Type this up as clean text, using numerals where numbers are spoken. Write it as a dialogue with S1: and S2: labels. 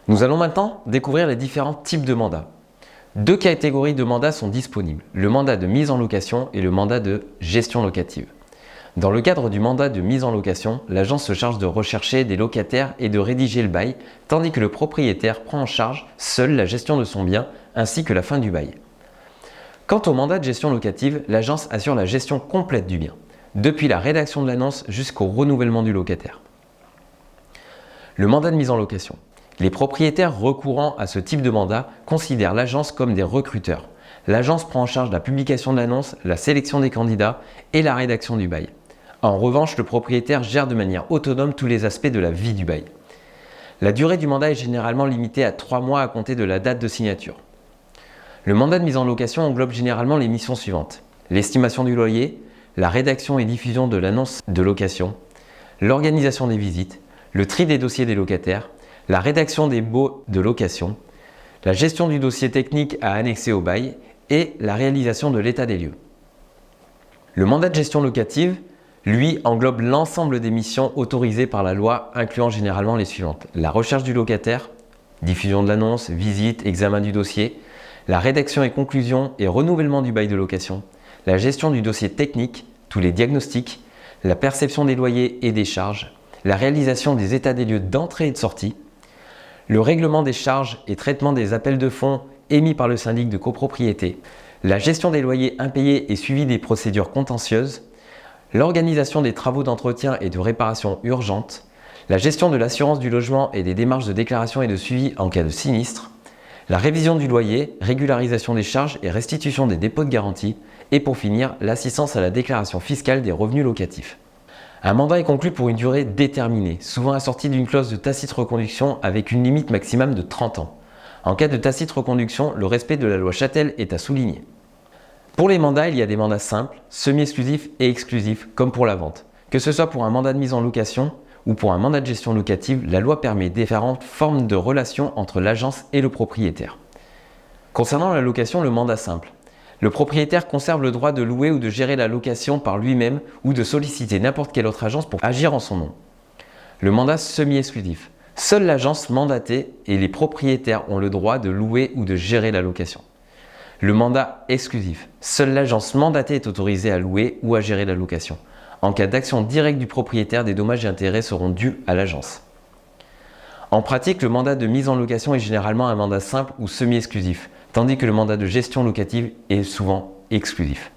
S1: Nous allons maintenant découvrir les différents types de mandats. Deux catégories de mandats sont disponibles, le mandat de mise en location et le mandat de gestion locative. Dans le cadre du mandat de mise en location, l'agence se charge de rechercher des locataires et de rédiger le bail, tandis que le propriétaire prend en charge seul la gestion de son bien ainsi que la fin du bail. Quant au mandat de gestion locative, l'agence assure la gestion complète du bien, depuis la rédaction de l'annonce jusqu'au renouvellement du locataire. Le mandat de mise en location. Les propriétaires recourant à ce type de mandat considèrent l'agence comme des recruteurs. L'agence prend en charge la publication de l'annonce, la sélection des candidats et la rédaction du bail. En revanche, le propriétaire gère de manière autonome tous les aspects de la vie du bail. La durée du mandat est généralement limitée à 3 mois à compter de la date de signature. Le mandat de mise en location englobe généralement les missions suivantes: l'estimation du loyer, la rédaction et diffusion de l'annonce de location, l'organisation des visites, le tri des dossiers des locataires, la rédaction des baux de location, la gestion du dossier technique à annexer au bail et la réalisation de l'état des lieux. Le mandat de gestion locative, lui, englobe l'ensemble des missions autorisées par la loi, incluant généralement les suivantes: la recherche du locataire, diffusion de l'annonce, visite, examen du dossier, la rédaction et conclusion et renouvellement du bail de location, la gestion du dossier technique, tous les diagnostics, la perception des loyers et des charges, la réalisation des états des lieux d'entrée et de sortie, le règlement des charges et traitement des appels de fonds émis par le syndic de copropriété, la gestion des loyers impayés et suivi des procédures contentieuses, l'organisation des travaux d'entretien et de réparation urgentes, la gestion de l'assurance du logement et des démarches de déclaration et de suivi en cas de sinistre, la révision du loyer, régularisation des charges et restitution des dépôts de garantie, et pour finir, l'assistance à la déclaration fiscale des revenus locatifs. Un mandat est conclu pour une durée déterminée, souvent assortie d'une clause de tacite reconduction avec une limite maximum de 30 ans. En cas de tacite reconduction, le respect de la loi Châtel est à souligner. Pour les mandats, il y a des mandats simples, semi-exclusifs et exclusifs, comme pour la vente. Que ce soit pour un mandat de mise en location ou pour un mandat de gestion locative, la loi permet différentes formes de relations entre l'agence et le propriétaire. Concernant la location, le mandat simple. Le propriétaire conserve le droit de louer ou de gérer la location par lui-même ou de solliciter n'importe quelle autre agence pour agir en son nom. Le mandat semi-exclusif. Seule l'agence mandatée et les propriétaires ont le droit de louer ou de gérer la location. Le mandat exclusif. Seule l'agence mandatée est autorisée à louer ou à gérer la location. En cas d'action directe du propriétaire, des dommages et intérêts seront dus à l'agence. En pratique, le mandat de mise en location est généralement un mandat simple ou semi-exclusif, tandis que le mandat de gestion locative est souvent exclusif.